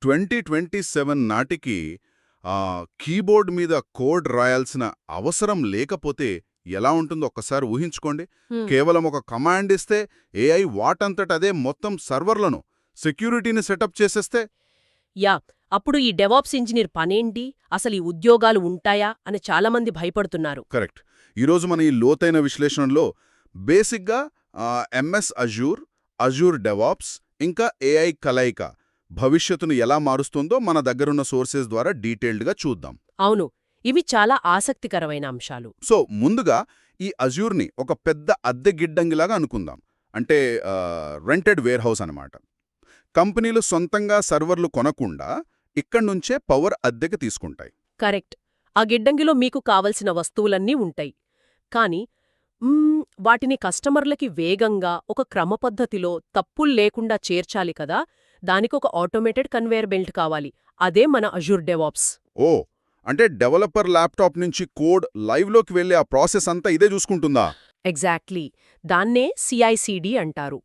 2027 నాటికి కీబోర్డ్ మీద కోడ్ రాయాల్సిన అవసరం లేకపోతే ఎలా ఉంటుందో ఒక్కసారి ఊహించుకోండి. కేవలం ఒక కమాండ్ ఇస్తే ఏఐ వాటంతటదే మొత్తం సర్వర్లను, సెక్యూరిటీని సెటప్ చేసేస్తే అప్పుడు ఈ డెవాప్స్ ఇంజనీర్ పనేంటి, అసలు ఈ ఉద్యోగాలు ఉంటాయా అని చాలామంది భయపడుతున్నారు. కరెక్ట్. ఈరోజు మన ఈ లోతైన విశ్లేషణలో బేసిక్గా ఎంఎస్ అజూర్, అజూర్ డెవాప్స్, ఇంకా ఏఐ కలయిక భవిష్యత్తును ఎలా మారుస్తుందో మన దగ్గరున్న సోర్సెస్ ద్వారా డీటెయిల్డ్గా చూద్దాం. అవును, ఇవి చాలా ఆసక్తికరమైన అంశాలు. సో ముందుగా ఈ అజూర్ని ఒక పెద్ద అద్దె గిడ్డంగిలాగా అనుకుందాం. అంటే రెంటెడ్ వేర్ హౌస్ అనమాట. కంపెనీలు సొంతంగా సర్వర్లు కొనకుండా ఇక్కడ్నుంచే పవర్ అద్దెకి తీసుకుంటాయి. కరెక్ట్. ఆ గిడ్డంగిలో మీకు కావలసిన వస్తువులన్నీ ఉంటాయి. కాని వాటిని కస్టమర్లకి వేగంగా ఒక క్రమపద్ధతిలో తప్పుల్లేకుండా చేర్చాలి కదా. దానికొక ఆటోమేటెడ్ కన్వేయర్ బెల్ట్ కావాలి. అదే మన అజూర్ డెవాప్స్. ఓ, అంటే డెవలపర్ ల్యాప్టాప్ నుంచి కోడ్ లైవ్లోకి వెళ్ళే ఆ ప్రాసెస్ అంతా ఇదే చూసుకుంటుందా? ఎగ్జాక్ట్లీ. దాన్నే CI/CD అంటారు.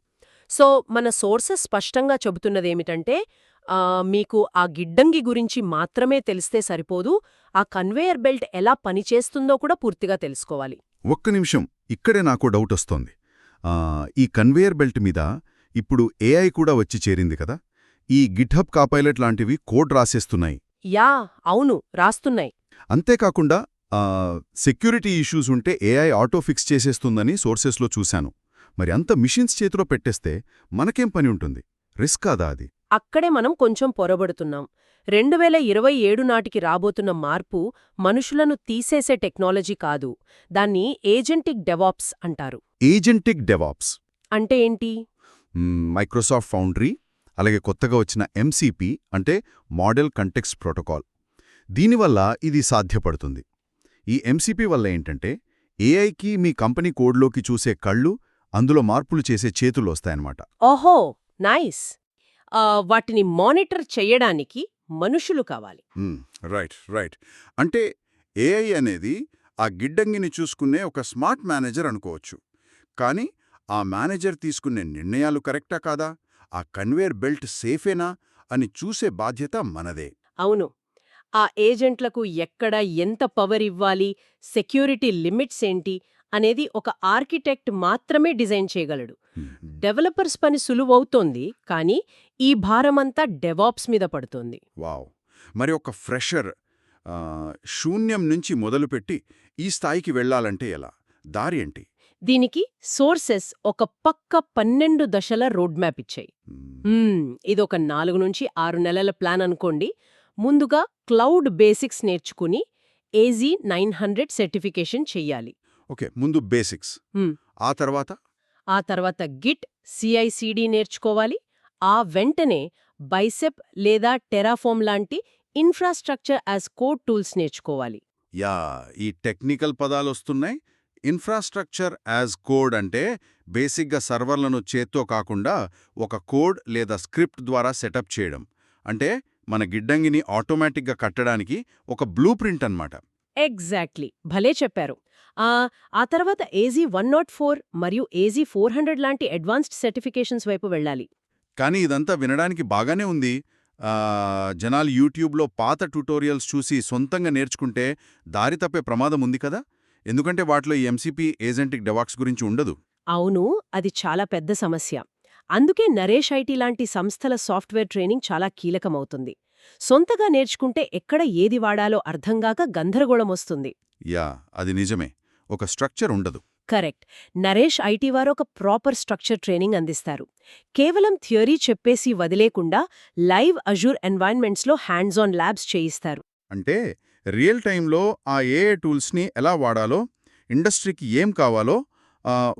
సో మన సోర్సెస్ స్పష్టంగా చెబుతున్నదేమిటంటే, మీకు ఆ గిడ్డంగి గురించి మాత్రమే తెలిస్తే సరిపోదు, ఆ కన్వేయర్ బెల్ట్ ఎలా పనిచేస్తుందో కూడా పూర్తిగా తెలుసుకోవాలి. ఒక్క నిమిషం, ఇక్కడే నాకు డౌట్ వస్తోంది. ఈ కన్వేయర్ బెల్ట్ మీద ఇప్పుడు ఏఐ కూడా వచ్చి చేరింది కదా. ఈ గిట్హబ్ కాపైలట్ లాంటివి కోడ్ రాసేస్తున్నాయి. అవును, రాస్తున్నాయి. అంతేకాకుండా సెక్యూరిటీ ఇష్యూస్ ఉంటే ఏఐ ఆటో ఫిక్స్ చేసేస్తుందని సోర్సెస్లో చూశాను. మరి అంత మిషన్స్ చేతిలో పెట్టేస్తే మనకేం పని ఉంటుంది? రిస్క్ కాదా అది? అక్కడే మనం కొంచెం పొరబడుతున్నాం. 2027 నాటికి రాబోతున్న మార్పు మనుషులను తీసేసే టెక్నాలజీ కాదు, దాన్ని ఏజెంటిక్ డెవాప్స్ అంటారు. ఏజెంటిక్ డెవాప్స్ అంటే ఏంటి? మైక్రోసాఫ్ట్ ఫౌండ్రీ, అలాగే కొత్తగా వచ్చిన MCP అంటే మోడల్ కంటెక్స్ట్ ప్రోటోకాల్. దీనివల్ల ఇది సాధ్యపడుతుంది. ఈ MCP వల్ల ఏంటంటే ఏఐకి మీ కంపెనీ కోడ్లోకి చూసే కళ్ళు, అందులో మార్పులు చేసే చేతులు వస్తాయన్నమాట. ఓహో, నైస్. వాటిని మానిటర్ చెయ్యడానికి మనుషులు కావాలి. రైట్. అంటే ఏఐ అనేది ఆ గిడ్డంగిని చూసుకునే ఒక స్మార్ట్ మేనేజర్ అనుకోవచ్చు. కానీ ఆ మేనేజర్ తీసుకునే నిర్ణయాలు కరెక్టా కాదా, ఆ కన్వేయర్ బెల్ట్ సేఫేనా అని చూసే బాధ్యత మనదే. అవును. ఆ ఏజెంట్లకు ఎక్కడ ఎంత పవర్ ఇవ్వాలి, సెక్యూరిటీ లిమిట్స్ ఏంటి అనేది ఒక ఆర్కిటెక్ట్ మాత్రమే డిజైన్ చేయగలడు. డెవలపర్స్ పని సులువవుతోంది, కానీ ఈ భారమంతా డెవాప్స్ మీద పడుతోంది. వావ్. మరి ఒక ఫ్రెషర్ శూన్యం నుంచి మొదలుపెట్టి ఈ స్థాయికి వెళ్లాలంటే ఎలా? దారి ఏంటి? దీనికి సోర్సెస్ ఒక పక్క 12 దశల రోడ్ మ్యాప్ ఇచ్చాయి. ఇదొక 4 నుంచి 6 నెలల ప్లాన్ అనుకోండి. ముందుగా క్లౌడ్ బేసిక్స్ నేర్చుకుని AZ-900 సర్టిఫికేషన్ చెయ్యాలి. ఓకే, ముందు బేసిక్స్. ఆ తర్వాత గిట్ CI/CD నేర్చుకోవాలి. ఆ వెంటనే బైసెప్ లేదా టెరాఫామ్ లాంటి ఇన్ఫ్రాస్ట్రక్చర్ యాజ్ కోడ్ టూల్స్ నేర్చుకోవాలి. ఈ టెక్నికల్ పదాలొస్తున్నాయి. ఇన్ఫ్రాస్ట్రక్చర్ యాజ్ కోడ్ అంటే బేసిక్గా సర్వర్లను చేత్తో కాకుండా ఒక కోడ్ లేదా స్క్రిప్ట్ ద్వారా సెటప్ చేయడం. అంటే మన గిడ్డంగిని ఆటోమేటిక్గా కట్టడానికి ఒక బ్లూ ప్రింట్ అన్నమాట. ఎగ్జాక్ట్లీ, భలే చెప్పారు. ఆ తర్వాత AZ-104 మరియు AZ-400 లాంటి అడ్వాన్స్డ్ సర్టిఫికేషన్స్ వైపు వెళ్ళాలి. కానీ ఇదంతా వినడానికి బాగానే ఉంది. జనాలు యూట్యూబ్లో పాత ట్యుటోరియల్స్ చూసి సొంతంగా నేర్చుకుంటే దారి తప్పే ప్రమాదం ఉంది కదా. ఎందుకంటే వాటిలో ఈ MCP ఏజెంటిక్ డెవాప్స్ గురించి ఉండదు. అవును, అది చాలా పెద్ద సమస్య. అందుకే నరేష్ IT లాంటి సంస్థల సాఫ్ట్వేర్ ట్రైనింగ్ చాలా కీలకమవుతుంది. సొంతగా నేర్చుకుంటే ఎక్కడ ఏది వాడాలో అర్థంగాక గందరగోళం వస్తుంది. అది నిజమే. ఒక స్ట్రక్చర్ ఉండదు. కరెక్ట్. నరేష్ IT వారు ఒక ప్రాపర్ స్ట్రక్చర్ ట్రైనింగ్ అందిస్తారు. కేవలం థియరీ చెప్పేసి వదిలేకుండా లైవ్ అజూర్ ఎన్వైర్న్మెంట్స్లో హ్యాండ్స్ ఆన్ ల్యాబ్స్ చేయిస్తారు. అంటే రియల్ టైంలో ఆ AI టూల్స్ని ఎలా వాడాలో, ఇండస్ట్రీకి ఏం కావాలో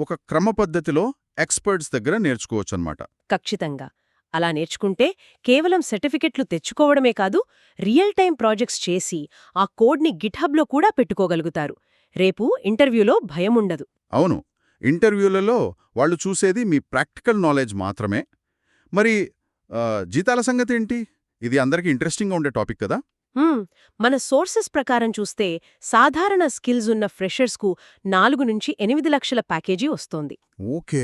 ఒక క్రమపద్ధతిలో ఎక్స్పర్ట్స్ దగ్గర నేర్చుకోవచ్చన్నమాట. ఖచ్చితంగా. అలా నేర్చుకుంటే కేవలం సర్టిఫికెట్లు తెచ్చుకోవడమే కాదు, రియల్ టైం ప్రాజెక్ట్స్ చేసి ఆ కోడ్ని గిట్హబ్లో కూడా పెట్టుకోగలుగుతారు. రేపు ఇంటర్వ్యూలో భయముండదు. అవును, ఇంటర్వ్యూలలో వాళ్ళు చూసేది మీ ప్రాక్టికల్ నాలెడ్జ్ మాత్రమే. మరి జీతాల సంగతి ఏంటి? ఇది అందరికీ ఇంట్రెస్టింగ్గా ఉండే టాపిక్ కదా. మన సోర్సెస్ ప్రకారం చూస్తే సాధారణ స్కిల్స్ ఉన్న ఫ్రెషర్స్కు 4 నుంచి 8 లక్షల ప్యాకేజీ వస్తోంది. Okay,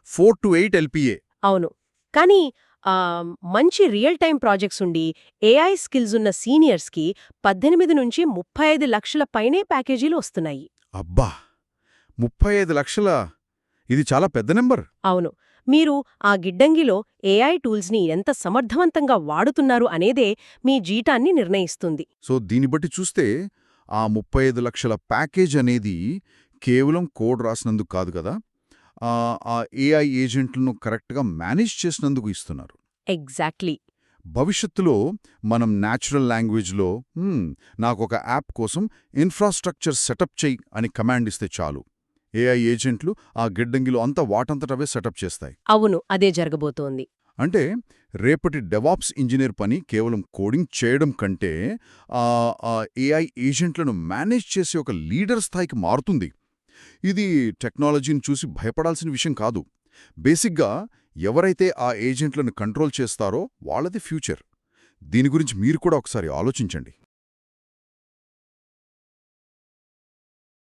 4 to 8 LPA. అవును. కానీ మంచి రియల్ టైం ప్రాజెక్ట్స్ ఉండి ఏఐ స్కిల్స్ ఉన్న సీనియర్స్కి 18 నుంచి 35 లక్షల పైనే ప్యాకేజీలు వస్తున్నాయి. అబ్బా 35 లక్షల ఇది చాలా పెద్ద నెంబర్. అవును. మీరు ఆ గిడ్డంగిలో ఏఐ టూల్స్ని ఎంత సమర్థవంతంగా వాడుతున్నారు అనేదే మీ జీతాన్ని నిర్ణయిస్తుంది. సో దీన్ని బట్టి చూస్తే ఆ 35 లక్షల ప్యాకేజ్ అనేది కేవలం కోడ్ రాసినందుకు కాదు కదా, ఆ ఏఐ ఏజెంట్లను కరెక్ట్గా మేనేజ్ చేసినందుకు ఇస్తున్నారు. ఎగ్జాక్ట్లీ. భవిష్యత్తులో మనం న్యాచురల్ లాంగ్వేజ్లో నాకొక యాప్ కోసం ఇన్ఫ్రాస్ట్రక్చర్ సెటప్ చెయ్యి అని కమాండ్ ఇస్తే చాలు, ఏఐ ఏజెంట్లు ఆ గిడ్డంగిలో అంతా వాటంతటవే సెటప్ చేస్తాయి. అవును, అదే జరగబోతోంది. అంటే రేపటి డెవాప్స్ ఇంజనీర్ పని కేవలం కోడింగ్ చేయడం కంటే ఆ ఏఐ ఏజెంట్లను మేనేజ్ చేసే ఒక లీడర్ స్థాయికి మారుతుంది. ఇది టెక్నాలజీని చూసి భయపడాల్సిన విషయం కాదు. బేసిక్గా ఎవరైతే ఆ ఏజెంట్లను కంట్రోల్ చేస్తారో వాళ్ళది ఫ్యూచర్. దీని గురించి మీరు కూడా ఒకసారి ఆలోచించండి.